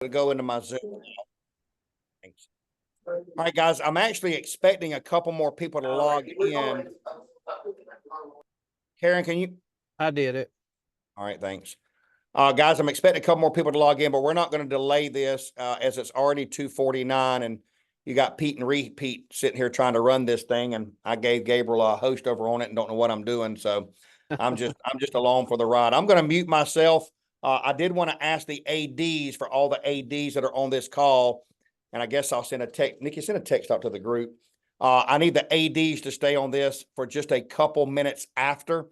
to go into my Zoom. Thanks. All right, guys, I'm actually expecting a couple more people to log in. Karen, can you? I did it. All right, thanks. Guys, I'm expecting a couple more people to log in, but we're not going to delay this as it's already 2:49, and you got Pete and Repeat sitting here trying to run this thing, and I gave Gabriel a host over on it and don't know what I'm doing, so I'm just along for the ride. I'm going to mute myself. I did want to ask the ADs for all the ADs that are on this call, and I guess I'll send a text. Nikki, send a text out to the group. I need the ADs to stay on this for just a couple minutes after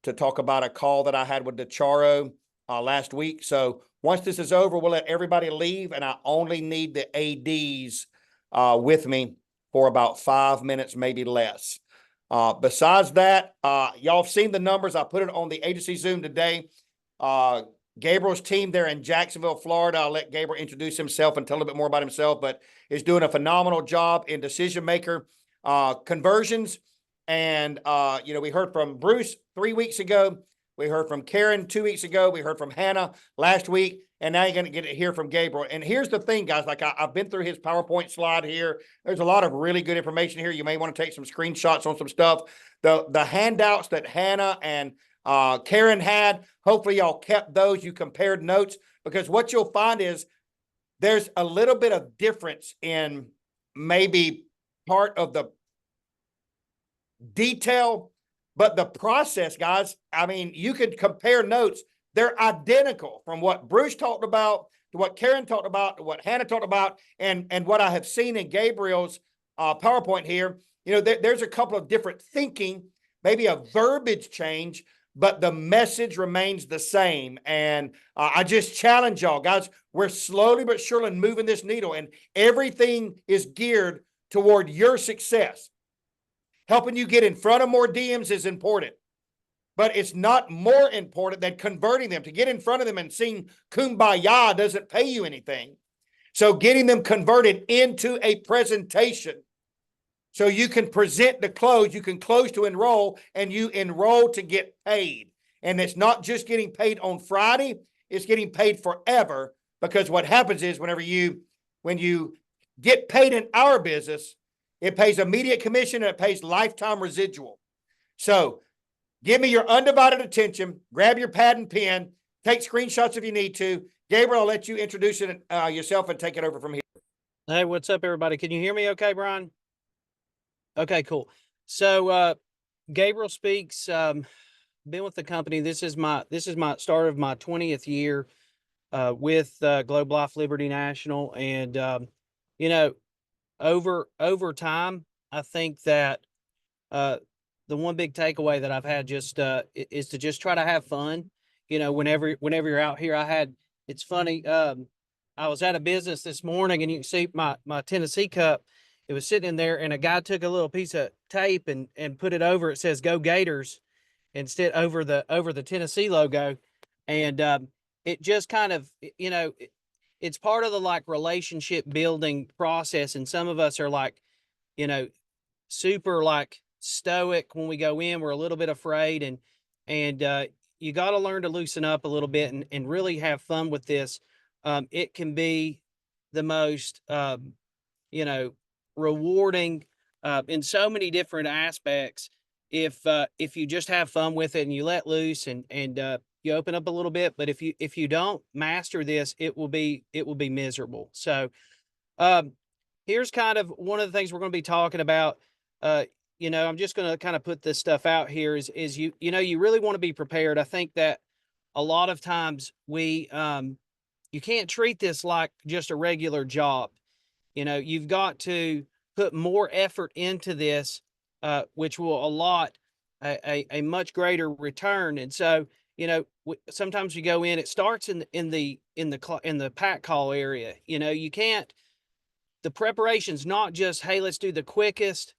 to talk about a call that I had with DeCharo last week. So once this is over, we'll let everybody leave, and I only need the ADs with me for about 5 minutes, maybe less. Besides that, y'all have seen the numbers. I put it on the agency Zoom today. Gabriel's team there in Jacksonville, Florida. I'll let Gabriel introduce himself and tell a little bit more about himself, but is doing a phenomenal job in decision maker conversions. And, we heard from Bruce 3 weeks ago. We heard from Karen 2 weeks ago. We heard from Hannah last week. And now you're going to get to hear from Gabriel. And here's the thing, guys, like I've been through his PowerPoint slide here. There's a lot of really good information here. You may want to take some screenshots on some stuff. The handouts that Hannah and Karen had, hopefully y'all kept those. You compared notes, because what you'll find is there's a little bit of difference in maybe part of the detail, but the process, guys, I mean, you could compare notes. They're identical from what Bruce talked about to what Karen talked about to what Hannah talked about, and what I have seen in Gabriel's PowerPoint here. There's a couple of different thinking, maybe a verbiage change, but the message remains the same. And I just challenge y'all, guys. We're slowly but surely moving this needle, and everything is geared toward your success. Helping you get in front of more DMs is important, but it's not more important than converting them. To get in front of them and sing Kumbaya doesn't pay you anything. So getting them converted into a presentation so you can present to close, you can close to enroll, and you enroll to get paid. And it's not just getting paid on Friday, it's getting paid forever, because what happens is when you get paid in our business, it pays immediate commission and it pays lifetime residual. So give me your undivided attention, grab your pad and pen, take screenshots if you need to. Gabriel, I'll let you introduce it yourself and take it over from here. Hey, what's up, everybody? Can you hear me okay, Brian? Okay, cool. So Gabriel Speaks, been with the company. This is my start of my 20th year with Globe Life Liberty National. And over time, I think that the one big takeaway that I've had just is to just try to have fun. Whenever you're out here, it's funny. I was at a business this morning, and you can see my Tennessee cup. It was sitting in there, and a guy took a little piece of tape and put it over. It says "Go Gators" instead over the Tennessee logo, and it just kind of it's part of the like relationship building process. And some of us are like, super like stoic when we go in. We're a little bit afraid, and you got to learn to loosen up a little bit and really have fun with this. It can be the most rewarding in so many different aspects if you just have fun with it and you let loose and you open up a little bit. But if you don't master this, it will be miserable. So here's kind of one of the things we're going to be talking about. I'm just going to kind of put this stuff out here is you really want to be prepared. I think that a lot of times you can't treat this like just a regular job. You've got to put more effort into this, which will allot a much greater return. And so, sometimes you go in, it starts in the pack call area. You can't, the preparation's not just, hey, let's do the quickest,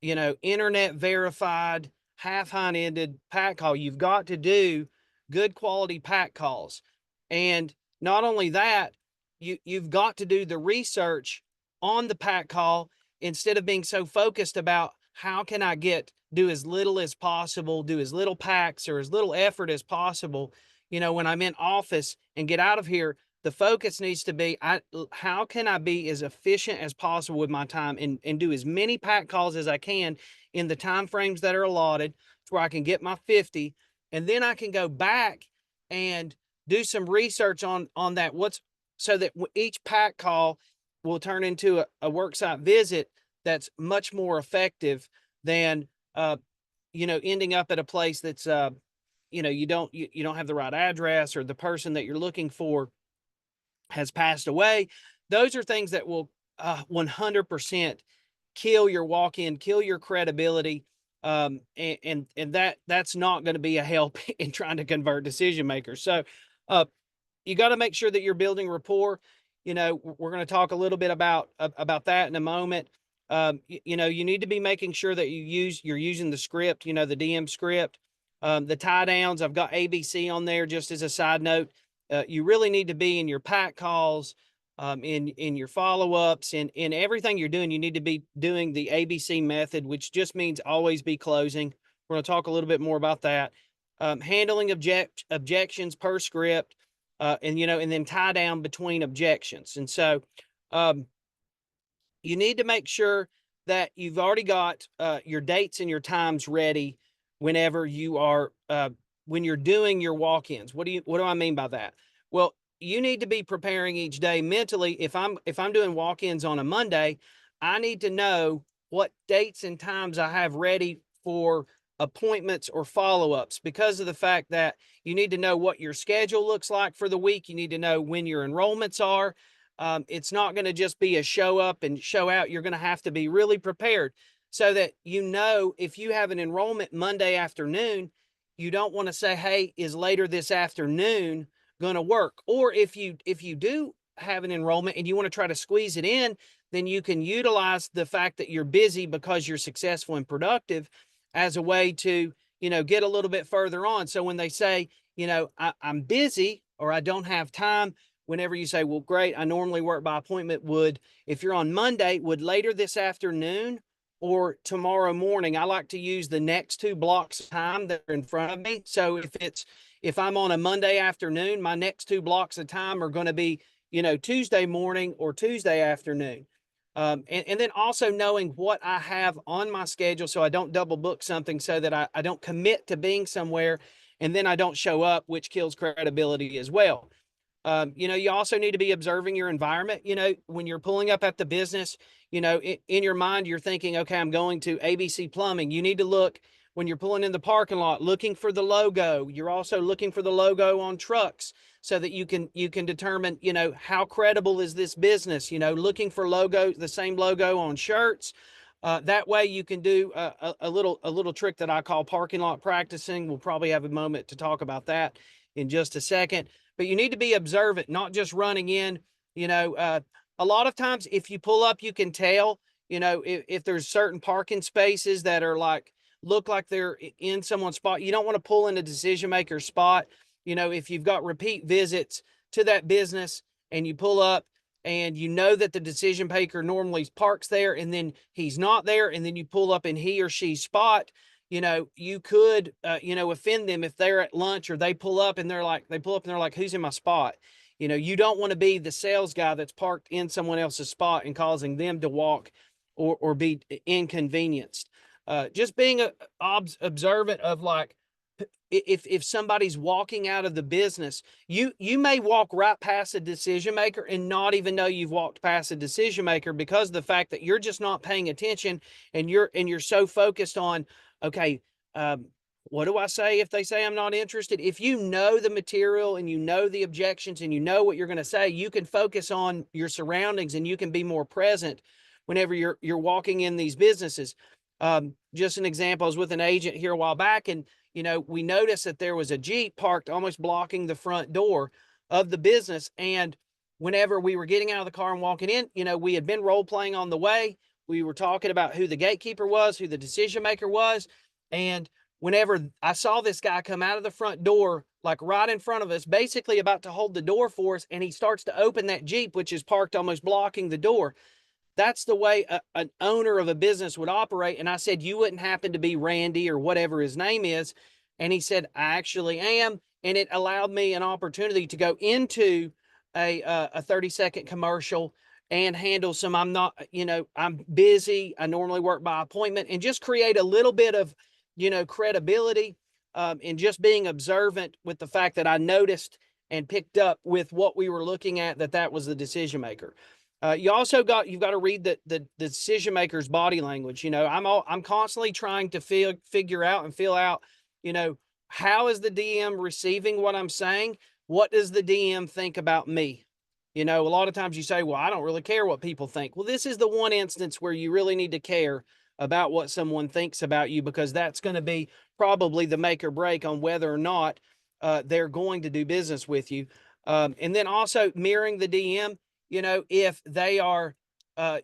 internet verified, half hind-ended pack call. You've got to do good quality pack calls. And not only that, you've got to do the research on the pack call instead of being so focused about how can I do as little as possible, do as little packs or as little effort as possible, when I'm in office and get out of here. The focus needs to be, how can I be as efficient as possible with my time and do as many pack calls as I can in the time frames that are allotted to where I can get my 50, and then I can go back and do some research on that. So that each pack call will turn into a worksite visit that's much more effective than ending up at a place that's you don't have the right address, or the person that you're looking for has passed away. Those are things that will 100% kill your walk-in, kill your credibility. And that's not going to be a help in trying to convert decision makers. So you got to make sure that you're building rapport. We're going to talk a little bit about that in a moment. You need to be making sure that you're using the script, the DM script, the tie downs. I've got ABC on there just as a side note. You really need to be in your pack calls, in your follow-ups, in everything you're doing. You need to be doing the ABC method, which just means always be closing. We're going to talk a little bit more about that. Handling objections per script, and then tie down between objections. And so you need to make sure that you've already got your dates and your times ready whenever you are when you're doing your walk-ins. What do I mean by that? Well, you need to be preparing each day mentally. If I'm doing walk-ins on a Monday, I need to know what dates and times I have ready for appointments or follow-ups, because of the fact that you need to know what your schedule looks like for the week. You need to know when your enrollments are. It's not going to just be a show up and show out. You're going to have to be really prepared, so that if you have an enrollment Monday afternoon, you don't want to say, hey, is later this afternoon going to work? Or if you do have an enrollment and you want to try to squeeze it in, then you can utilize the fact that you're busy because you're successful and productive as a way to, get a little bit further on. So when they say, I'm busy or I don't have time, whenever you say, well, great, I normally work by appointment, if you're on Monday, would later this afternoon or tomorrow morning, I like to use the next 2 blocks of time that are in front of me. So if I'm on a Monday afternoon, my next 2 blocks of time are going to be, Tuesday morning or Tuesday afternoon. And then also knowing what I have on my schedule, so I don't double book something, so that I don't commit to being somewhere and then I don't show up, which kills credibility as well. You also need to be observing your environment. When you're pulling up at the business, in your mind, you're thinking, okay, I'm going to ABC Plumbing. You need to look, when you're pulling in the parking lot, looking for the logo. You're also looking for the logo on trucks, so that you can determine, how credible is this business, looking for the same logo on shirts. That way you can do a little trick that I call parking lot practicing. We'll probably have a moment to talk about that in just a second. But you need to be observant, not just running in. A lot of times if you pull up, you can tell, if there's certain parking spaces that are look like they're in someone's spot. You don't want to pull in a decision maker's spot. If you've got repeat visits to that business and you pull up and that the decision maker normally parks there and then he's not there, and then you pull up in he or she's spot, you could, offend them if they're at lunch or they pull up and they're like, who's in my spot? You don't want to be the sales guy that's parked in someone else's spot and causing them to walk or be inconvenienced. Just being observant of if somebody's walking out of the business, you may walk right past a decision maker and not even know you've walked past a decision maker, because of the fact that you're just not paying attention, and you're so focused on, okay, what do I say if they say I'm not interested? If you know the material and the objections and what you're going to say, you can focus on your surroundings and you can be more present whenever you're walking in these businesses. Just an example, I was with an agent here a while back, and we noticed that there was a Jeep parked almost blocking the front door of the business. And whenever we were getting out of the car and walking in, we had been role playing on the way. We were talking about who the gatekeeper was, who the decision maker was. And whenever I saw this guy come out of the front door, like right in front of us, basically about to hold the door for us, and he starts to open that Jeep, which is parked almost blocking the door. That's the way an owner of a business would operate. And I said, you wouldn't happen to be Randy or whatever his name is? And he said, I actually am. And it allowed me an opportunity to go into a 30-second commercial and handle some, I'm not, I'm busy. I normally work by appointment, and just create a little bit of, credibility, and just being observant with the fact that I noticed and picked up with what we were looking at, that was the decision maker. You've got to read the decision maker's body language. I'm constantly trying to figure out and feel out, how is the DM receiving what I'm saying? What does the DM think about me? A lot of times you say, well, I don't really care what people think. Well, this is the one instance where you really need to care about what someone thinks about you, because that's going to be probably the make or break on whether or not they're going to do business with you. And then also mirroring the DM, if they are, a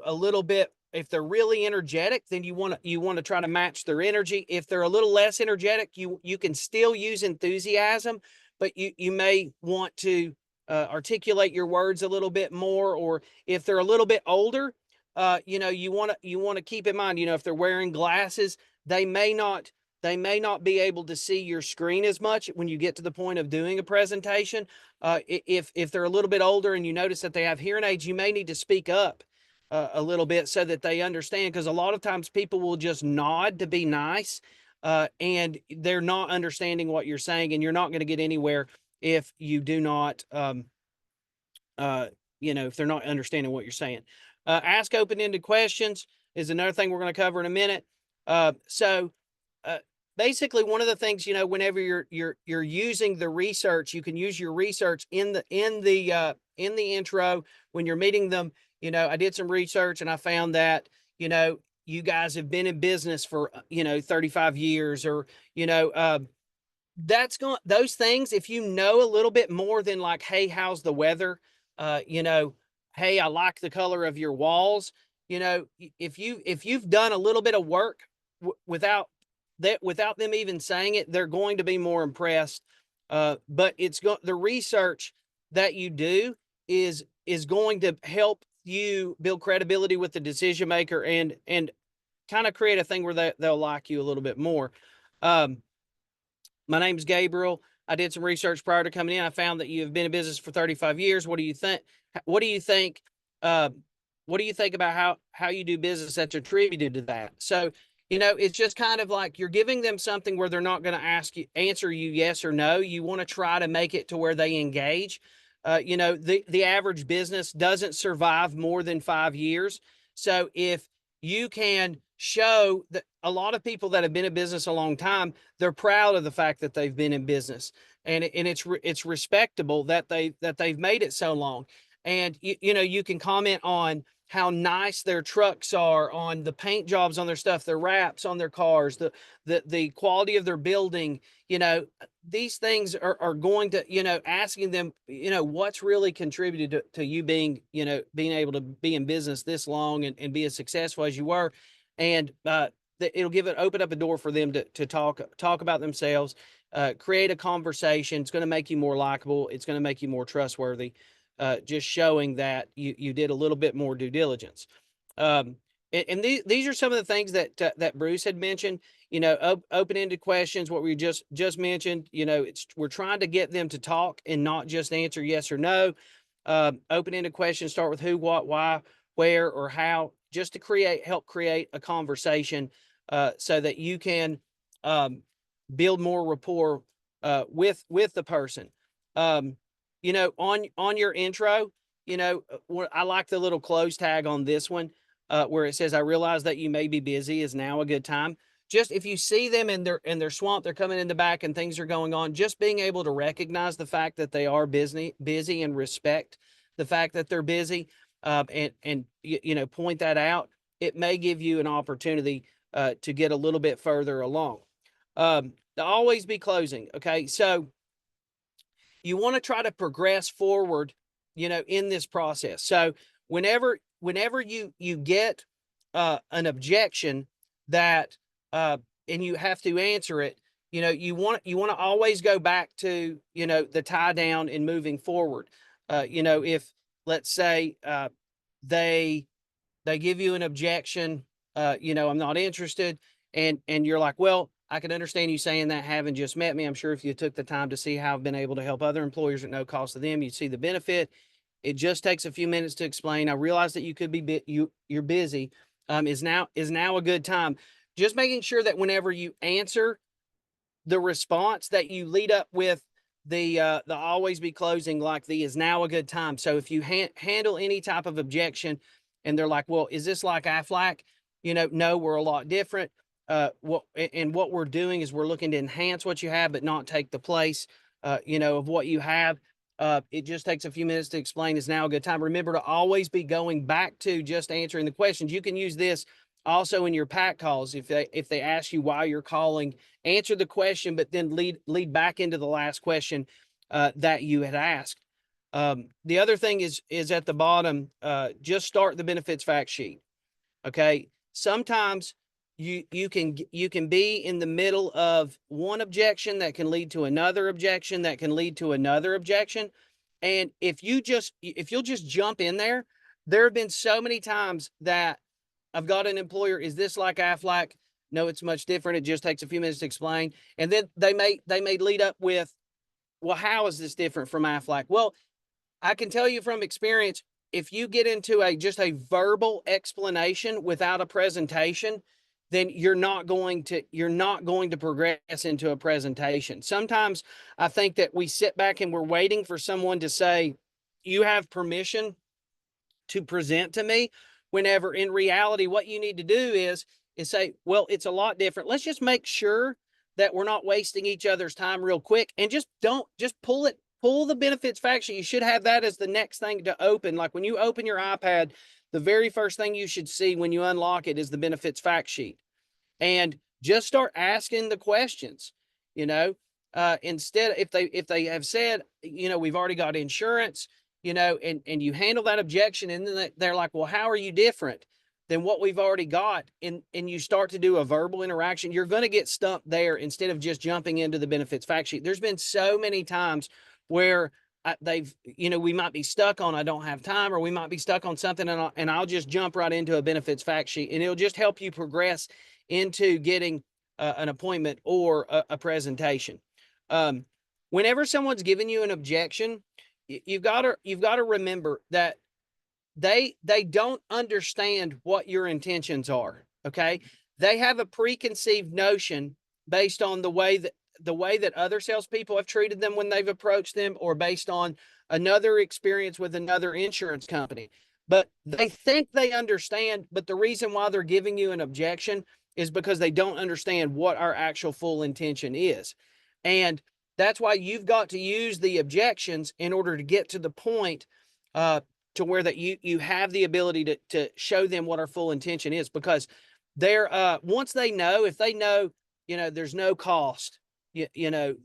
little bit, if they're really energetic, then you want to try to match their energy. If they're a little less energetic, you can still use enthusiasm, but you may want to articulate your words a little bit more. Or if they're a little bit older, you want to keep in mind, if they're wearing glasses, they may not be able to see your screen as much when you get to the point of doing a presentation. If they're a little bit older and you notice that they have hearing aids, you may need to speak up a little bit so that they understand, because a lot of times people will just nod to be nice, and they're not understanding what you're saying, and you're not going to get anywhere if you do not, if they're not understanding what you're saying. Ask open-ended questions is another thing we're going to cover in a minute. So basically, one of the things, whenever you're using the research, you can use your research in the intro when you're meeting them. I did some research and I found that, you guys have been in business for, 35 years, or, those things, if you know a little bit more than like, hey, how's the weather? Hey, I like the color of your walls. If you've done a little bit of work without them even saying it, they're going to be more impressed. But the research that you do is going to help you build credibility with the decision maker, and kind of create a thing where they'll like you a little bit more. My name's Gabriel. I did some research prior to coming in. I found that you have been in business for 35 years. What do you think? What do you think? What do you think about how you do business that's attributed to that? So, it's just kind of like you're giving them something where they're not going to answer you yes or no. You want to try to make it to where they engage. The average business doesn't survive more than 5 years. So if you can show that, a lot of people that have been in business a long time, they're proud of the fact that they've been in business, and it's respectable that they've made it so long. And you can comment on how nice their trucks are, on the paint jobs on their stuff, the wraps on their cars, the quality of their building. These things are going to, asking them, what's really contributed to you being being able to be in business this long and be as successful as you were. And it'll open up a door for them to talk about themselves, create a conversation. It's going to make you more likable. It's going to make you more trustworthy. Just showing that you did a little bit more due diligence. And these are some of the things that Bruce had mentioned. Open-ended questions, what we just mentioned. We're trying to get them to talk and not just answer yes or no. Open-ended questions start with who, what, why, where, or how, just to help create a conversation, so that you can build more rapport with the person. On your intro, I like the little close tag on this one, where it says, I realize that you may be busy. Is now a good time? Just if you see them in their swamp, they're coming in the back and things are going on, just being able to recognize the fact that they are busy and respect the fact that they're busy, and point that out. It may give you an opportunity to get a little bit further along. To always be closing. Okay. So you want to try to progress forward, in this process. So whenever you get an objection that, and you have to answer it, you want to always go back to, the tie down and moving forward. If, let's say, they give you an objection, I'm not interested. And you're like, well, I can understand you saying that, having just met me. I'm sure if you took the time to see how I've been able to help other employers at no cost to them, you'd see the benefit. It just takes a few minutes to explain. I realize that you could be you're busy. Is now a good time. Just making sure that whenever you answer the response, that you lead up with the always be closing, like the is now a good time. So if you handle any type of objection and they're like, well, is this like Aflac? No, we're a lot different. What we're doing is we're looking to enhance what you have, but not take the place, of what you have. It just takes a few minutes to explain is now a good time. Remember to always be going back to just answering the questions. You can use this also in your pack calls. If they ask you why you're calling, answer the question, but then lead back into the last question that you had asked. The other thing is at the bottom. Just start the benefits fact sheet. Okay. Sometimes you can be in the middle of one objection that can lead to another objection that can lead to another objection. And if you'll just jump in there, there have been so many times that I've got an employer, is this like Aflac? No, it's much different. It just takes a few minutes to explain. And then they may lead up with, well, how is this different from Aflac? Well, I can tell you from experience, if you get into just a verbal explanation without a presentation, then you're not going to progress into a presentation. Sometimes I think that we sit back and we're waiting for someone to say, you have permission to present to me, whenever in reality what you need to do is say, well, it's a lot different. Let's just make sure that we're not wasting each other's time real quick, and just pull the benefits fact sheet. You should have that as the next thing to open. Like when you open your iPad, the very first thing you should see when you unlock it is the benefits fact sheet. And just start asking the questions. Instead, if they have said, we've already got insurance, and you handle that objection, and then they're like, well, how are you different than what we've already got? And you start to do a verbal interaction, you're going to get stumped there instead of just jumping into the benefits fact sheet. There's been so many times where we might be stuck on, I don't have time, or we might be stuck on something, and I'll just jump right into a benefits fact sheet, and it'll just help you progress into getting an appointment or a presentation. Whenever someone's giving you an objection, you've got to remember that they don't understand what your intentions are. Okay. They have a preconceived notion based on the way that other salespeople have treated them when they've approached them, or based on another experience with another insurance company. But they think they understand, but the reason why they're giving you an objection is because they don't understand what our actual full intention is. And that's why you've got to use the objections in order to get to the point to where that you have the ability to show them what our full intention is. Because they're once they know, if they know, there's no cost, there's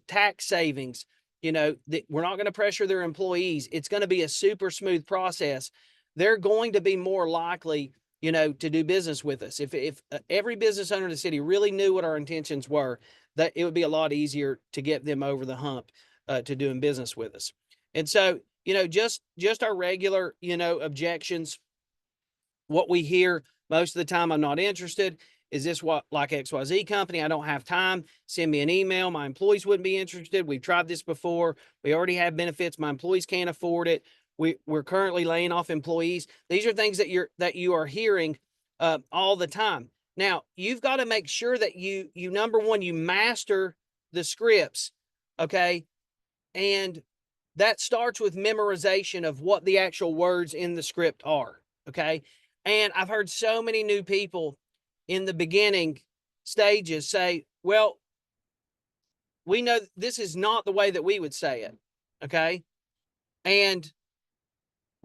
tax savings, we're not going to pressure their employees, it's going to be a super smooth process, they're going to be more likely, to do business with us. If every business owner in the city really knew what our intentions were, that it would be a lot easier to get them over the hump to doing business with us. And so, just our regular, objections, what we hear most of the time: I'm not interested. Is this what, like XYZ company? I don't have time. Send me an email. My employees wouldn't be interested. We've tried this before. We already have benefits. My employees can't afford it. We're currently laying off employees. These are things that you are hearing all the time. Now, you've got to make sure that you number one, you master the scripts. Okay. And that starts with memorization of what the actual words in the script are. Okay. And I've heard so many new people in the beginning stages say, well, we know this is not the way that we would say it. Okay. And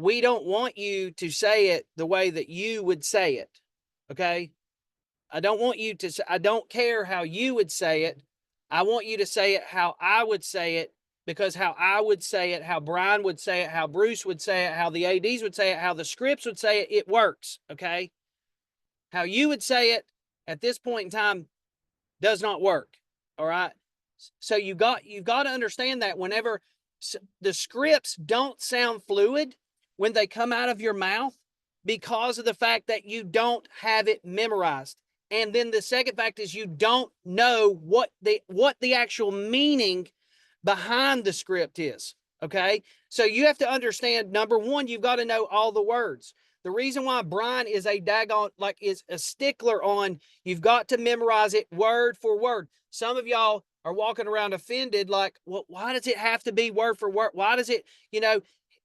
we don't want you to say it the way that you would say it. Okay. I don't want you to say, I don't care how you would say it. I want you to say it how I would say it, because how I would say it, how Brian would say it, how Bruce would say it, how the ADs would say it, how the scripts would say it, it works. Okay. How you would say it at this point in time does not work. All right. So you've got to understand that whenever the scripts don't sound fluid when they come out of your mouth, because of the fact that you don't have it memorized. And then the second fact is you don't know what the actual meaning behind the script is. Okay. So you have to understand, number one, you've got to know all the words. The reason why Brian is is a stickler on, you've got to memorize it word for word. Some of y'all are walking around offended, like, well, why does it have to be word for word? Why does it,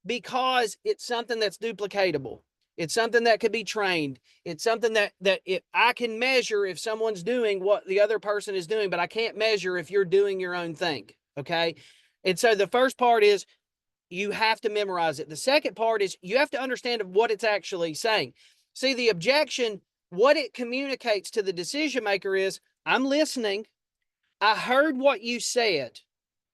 because it's something that's duplicatable. It's something that could be trained. It's something that I can measure if someone's doing what the other person is doing, but I can't measure if you're doing your own thing. Okay. And so the first part is you have to memorize it. The second part is you have to understand what it's actually saying. See, the objection, what it communicates to the decision maker is, I'm listening. I heard what you said.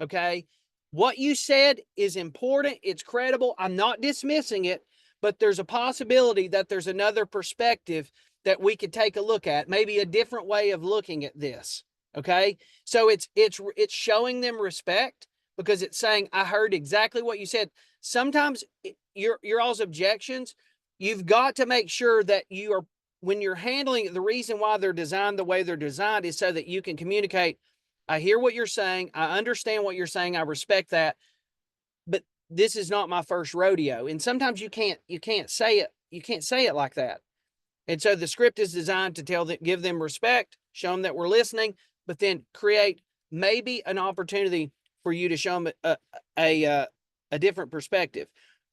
Okay. What you said is important. It's credible. I'm not dismissing it, but there's a possibility that there's another perspective that we could take a look at, maybe a different way of looking at this. Okay. So it's showing them respect because it's saying, I heard exactly what you said. Sometimes your all's objections, you've got to make sure that you are, when you're handling it, the reason why they're designed the way they're designed is so that you can communicate. I hear what you're saying. I understand what you're saying. I respect that. But this is not my first rodeo. And sometimes you can't say it. You can't say it like that. And so the script is designed to give them respect, show them that we're listening, but then create maybe an opportunity for you to show them a different perspective.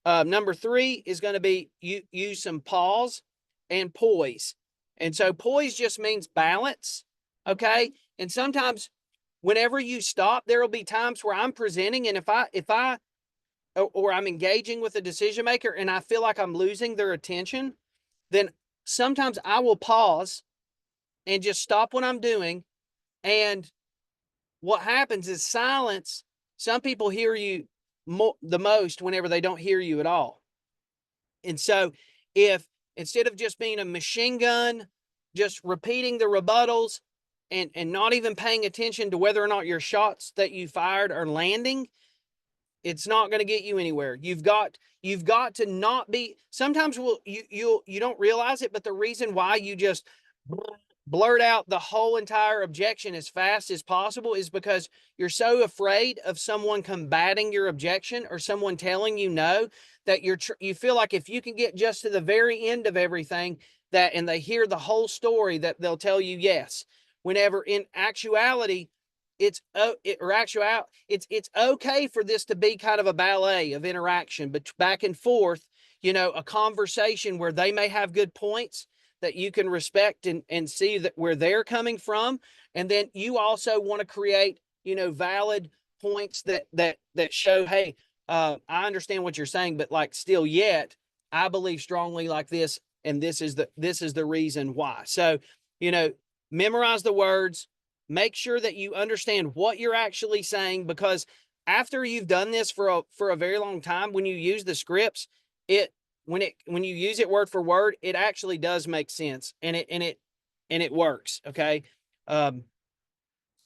Number 3 is going to be use some pause and poise. And so poise just means balance. Okay. And sometimes whenever you stop, there will be times where I'm presenting, and if I or I'm engaging with a decision maker and I feel like I'm losing their attention, then sometimes I will pause and just stop what I'm doing. And what happens is silence. Some people hear you the most whenever they don't hear you at all. And so if instead of just being a machine gun, just repeating the rebuttals and not even paying attention to whether or not your shots that you fired are landing, it's not going to get you anywhere. You've got to not be, sometimes you don't realize it, but the reason why you just blurt out the whole entire objection as fast as possible is because you're so afraid of someone combating your objection or someone telling you no, that you feel like if you can get just to the very end of everything and they hear the whole story, that they'll tell you yes. Whenever in actuality, it's okay for this to be kind of a ballet of interaction, but back and forth, a conversation where they may have good points that you can respect and see that where they're coming from. And then you also want to create, valid points that show, hey, I understand what you're saying, but like still yet, I believe strongly like this. And this is the reason why. So, memorize the words, make sure that you understand what you're actually saying, because after you've done this for a very long time, when you use the scripts, when you use it word for word, it actually does make sense, and it works. Okay. And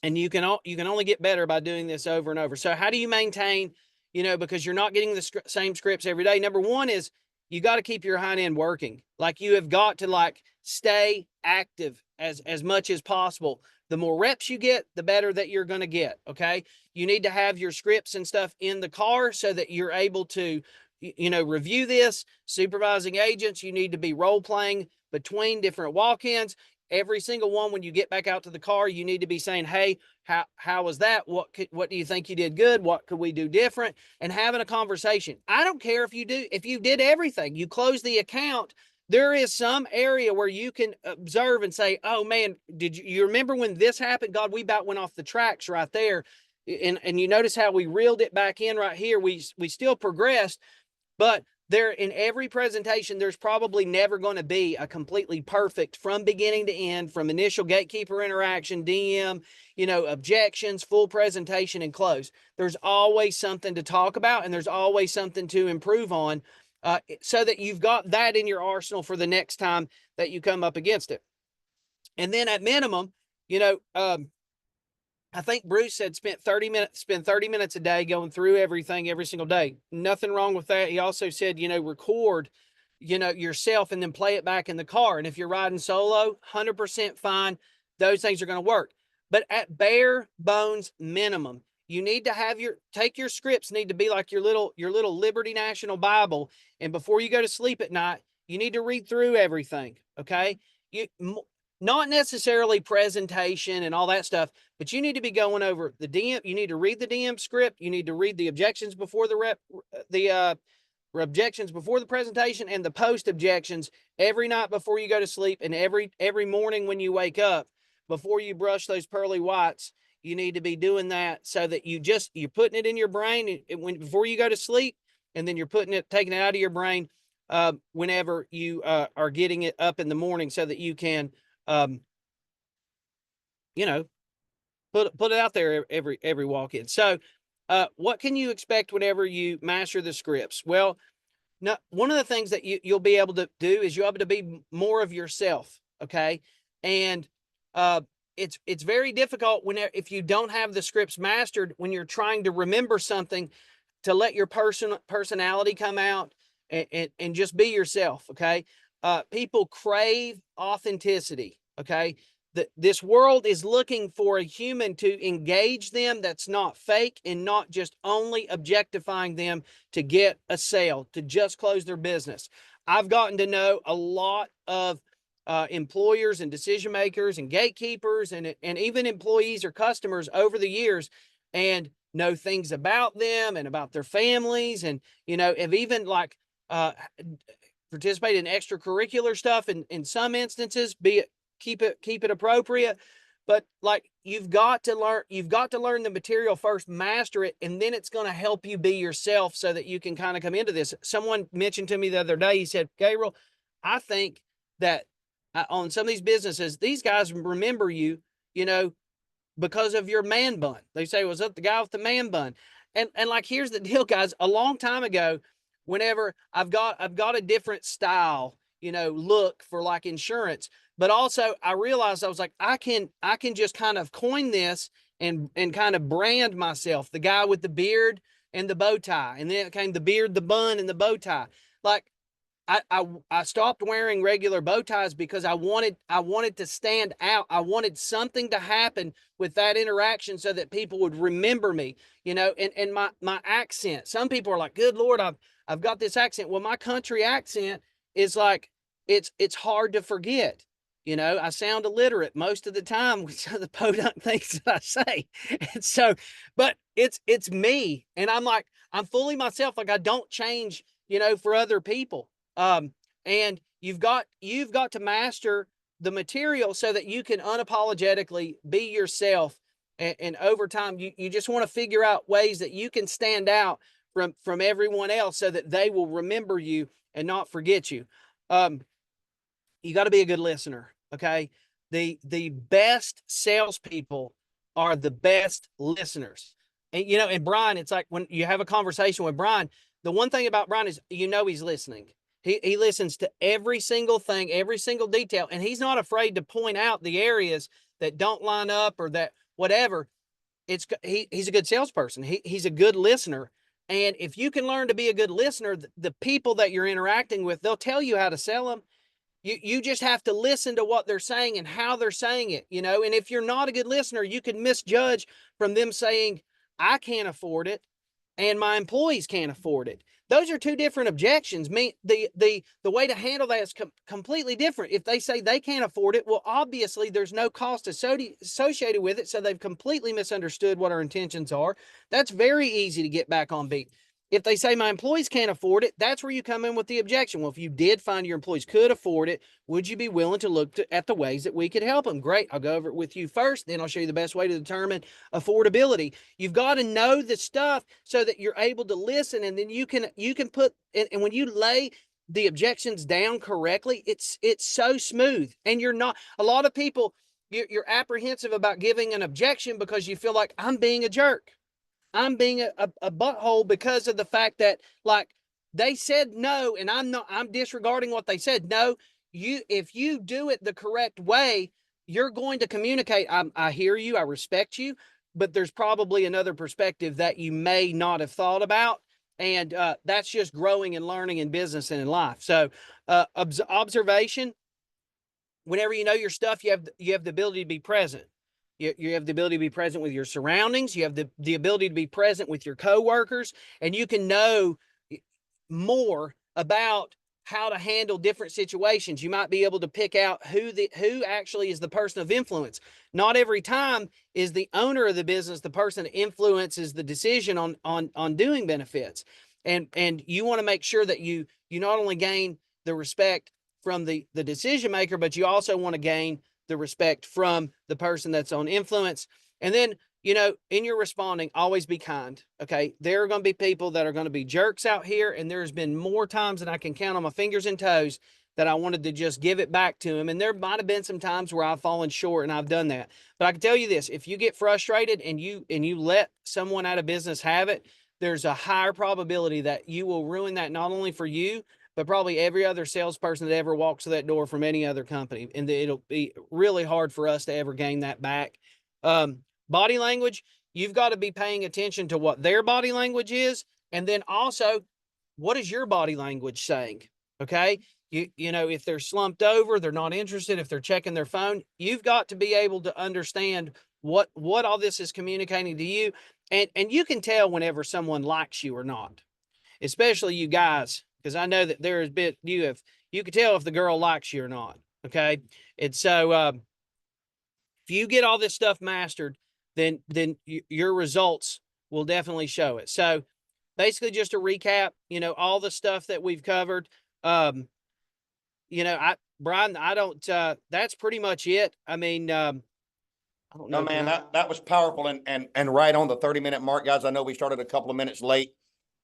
you can only get better by doing this over and over. So how do you maintain, because you're not getting the same scripts every day? Number one is you got to keep your hind end working. Like you have got to stay active as much as possible. The more reps you get, the better that you're going to get. Okay. You need to have your scripts and stuff in the car so that you're able to, review this. Supervising agents, you need to be role playing between different walk-ins. Every single one, when you get back out to the car, you need to be saying, hey, how was that? What do you think you did good? What could we do different? And having a conversation. I don't care if you did everything, you close the account. There is some area where you can observe and say, oh man, did you remember when this happened? God, we about went off the tracks right there. And you notice how we reeled it back in right here. We still progressed, but there, in every presentation, there's probably never going to be a completely perfect from beginning to end, from initial gatekeeper interaction, DM, objections, full presentation, and close. There's always something to talk about, and there's always something to improve on, so that you've got that in your arsenal for the next time that you come up against it. And then at minimum, I think Bruce said spend 30 minutes a day going through everything every single day. Nothing wrong with that. He also said, record yourself and then play it back in the car. And if you're riding solo, 100% fine. Those things are going to work. But at bare bones minimum, you need to have take your scripts need to be like your little Liberty National Bible. And before you go to sleep at night, you need to read through everything. Okay. Not necessarily presentation and all that stuff, but you need to be going over the DM. You need to read the DM script. You need to read the objections before the objections before the presentation and the post objections every night before you go to sleep, and every morning when you wake up before you brush those pearly whites. You need to be doing that so that you're putting it in your brain before you go to sleep, and then you're taking it out of your brain whenever you are getting it up in the morning, so that you can put it out there every walk in. So what can you expect whenever you master the scripts? Well, now, one of the things that you'll be able to do is you'll be able to be more of yourself. Okay. And it's very difficult if you don't have the scripts mastered, when you're trying to remember something, to let your personality come out and just be yourself. Okay. People crave authenticity. Okay. This world is looking for a human to engage them that's not fake, and not just only objectifying them to get a sale, to just close their business. I've gotten to know a lot of employers and decision makers and gatekeepers and even employees or customers over the years, and know things about them and about their families, and have even participate in extracurricular stuff in some instances, be it keep it appropriate. But you've got to learn the material first, master it, and then it's going to help you be yourself, so that you can kind of come into this. Someone mentioned to me the other day, he said, Gabriel, I think that on some of these businesses, these guys remember you, because of your man bun. They say, was that the guy with the man bun? And here's the deal, guys. A long time ago, whenever I've got a different style, look for insurance. But also I realized I was like, I can just kind of coin this and kind of brand myself, the guy with the beard and the bow tie. And then it came the beard, the bun, and the bow tie. I stopped wearing regular bow ties because I wanted to stand out. I wanted something to happen with that interaction so that people would remember me, and my accent. Some people are like, good Lord, I've got this accent. Well, my country accent is it's hard to forget. I sound illiterate most of the time with some of the podunk things that I say. And so, but it's me. And I'm fully myself. I don't change, for other people. And you've got to master the material so that you can unapologetically be yourself. And over time, you just want to figure out ways that you can stand out from everyone else, so that they will remember you and not forget you. You got to be a good listener. Okay. The best salespeople are the best listeners. And, and Brian, it's like when you have a conversation with Brian, the one thing about Brian is, he's listening. He listens to every single thing, every single detail, and he's not afraid to point out the areas that don't line up or that whatever. He's a good salesperson. He's a good listener. And if you can learn to be a good listener, the people that you're interacting with, they'll tell you how to sell them. You just have to listen to what they're saying and how they're saying it, and if you're not a good listener, you can misjudge from them saying, I can't afford it and my employees can't afford it. Those are two different objections. The way to handle that is completely different. If they say they can't afford it, well, obviously there's no cost associated with it. So they've completely misunderstood what our intentions are. That's very easy to get back on beat. If they say my employees can't afford it, that's where you come in with the objection. Well, if you did find your employees could afford it, would you be willing to look at the ways that we could help them? Great. I'll go over it with you first. Then I'll show you the best way to determine affordability. You've got to know the stuff so that you're able to listen. And then you can put, and when you lay the objections down correctly, it's so smooth. And you're not, a lot of people, you're apprehensive about giving an objection because you feel like I'm being a jerk. I'm being a butthole because of the fact that they said no, and I'm disregarding what they said. No, if you do it the correct way, you're going to communicate. I hear you. I respect you, but there's probably another perspective that you may not have thought about. And that's just growing and learning in business and in life. So observation, whenever you know your stuff, you have the ability to be present. You have the ability to be present with your surroundings. You have the ability to be present with your coworkers, and you can know more about how to handle different situations. You might be able to pick out who actually is the person of influence. Not every time is the owner of the business the person that influences the decision on doing benefits. And you want to make sure that you not only gain the respect from the decision maker, but you also want to gain the respect from the person that's on influence. And then, in your responding, always be kind. Okay. There are going to be people that are going to be jerks out here. And there's been more times than I can count on my fingers and toes that I wanted to just give it back to them. And there might have been some times where I've fallen short, and I've done that. But I can tell you this, if you get frustrated and you let someone out of business have it, there's a higher probability that you will ruin that, not only for you, but probably every other salesperson that ever walks through that door from any other company. And it'll be really hard for us to ever gain that back. Body language, you've got to be paying attention to what their body language is. And then also, what is your body language saying? Okay. If they're slumped over, they're not interested, if they're checking their phone, you've got to be able to understand what all this is communicating to you. And you can tell whenever someone likes you or not, especially you guys, because I know that there has been, you can tell if the girl likes you or not. Okay. And so, if you get all this stuff mastered, then your results will definitely show it. So basically, just to recap, all the stuff that we've covered, Brian, I don't, that's pretty much it. I mean, I don't No, know. man, that was powerful and right on the 30-minute mark, guys. I know we started a couple of minutes late.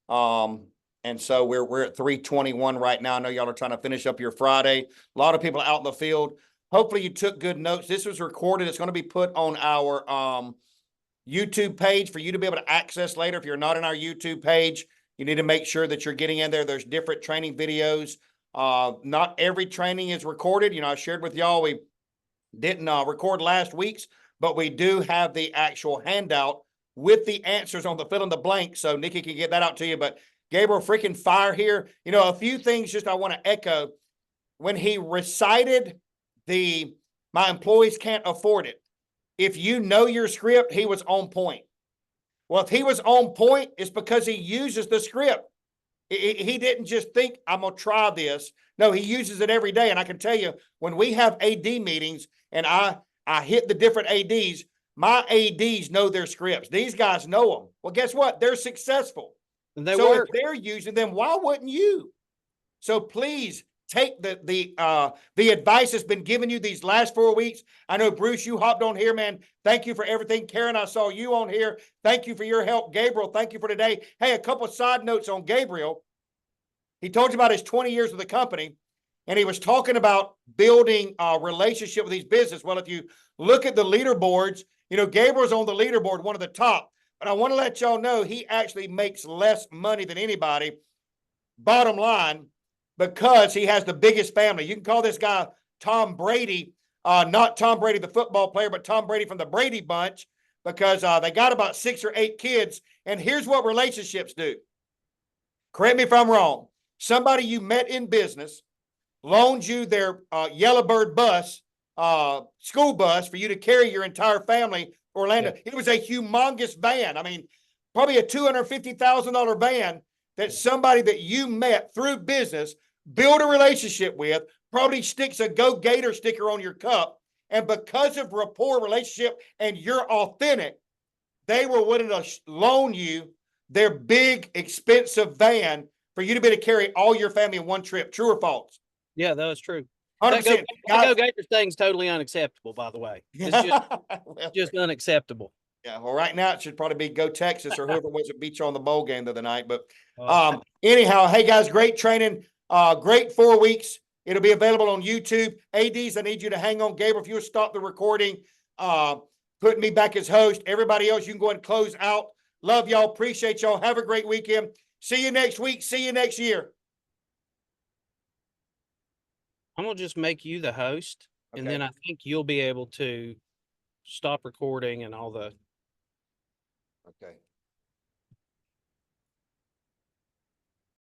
And so we're at 3:21 right now. I know y'all are trying to finish up your Friday. A lot of people out in the field. Hopefully you took good notes. This was recorded. It's going to be put on our YouTube page for you to be able to access later. If you're not in our YouTube page, you need to make sure that you're getting in there. There's different training videos. Not every training is recorded. I shared with y'all, we didn't record last week's, but we do have the actual handout with the answers on the fill in the blank. So Nikki can get that out to you. But Gabriel, freaking fire here. A few things just I want to echo. When he recited my employees can't afford it. If you know your script, he was on point. Well, if he was on point, it's because he uses the script. He didn't just think, I'm going to try this. No, he uses it every day. And I can tell you, when we have AD meetings and I hit the different ADs, my ADs know their scripts. These guys know them. Well, guess what? They're successful. So if they're using them, why wouldn't you? So please take the advice that's been given you these last 4 weeks. I know, Bruce, you hopped on here, man. Thank you for everything. Karen, I saw you on here. Thank you for your help. Gabriel, thank you for today. Hey, a couple of side notes on Gabriel. He told you about his 20 years with the company, and he was talking about building a relationship with these business. Well, if you look at the leaderboards, Gabriel's on the leaderboard, one of the top. But I want to let y'all know he actually makes less money than anybody, bottom line, because he has the biggest family. You can call this guy Tom Brady, not Tom Brady, the football player, but Tom Brady from the Brady Bunch, because they got about 6 or 8 kids. And here's what relationships do. Correct me if I'm wrong. Somebody you met in business loaned you their Yellowbird bus, school bus, for you to carry your entire family to Orlando. Yeah. It was a humongous van. I mean, probably a $250,000 van that somebody that you met through business, build a relationship with, probably sticks a Go Gator sticker on your cup. And because of rapport, relationship, and you're authentic, they were willing to loan you their big, expensive van for you to be able to carry all your family in one trip. True or false? Yeah, that was true. 100%. That Go Gator thing's totally unacceptable, by the way. It's just unacceptable. Yeah, well, right now it should probably be Go Texas or whoever was that beat you on the bowl game the other night. But anyhow, hey guys, great training, great 4 weeks. It'll be available on YouTube. ADs, I need you to hang on. Gabriel, if you would stop the recording, put me back as host. Everybody else, you can go ahead and close out. Love y'all. Appreciate y'all. Have a great weekend. See you next week. See you next year. I'm going to just make you the host, okay, and then I think you'll be able to stop recording and all the. Okay.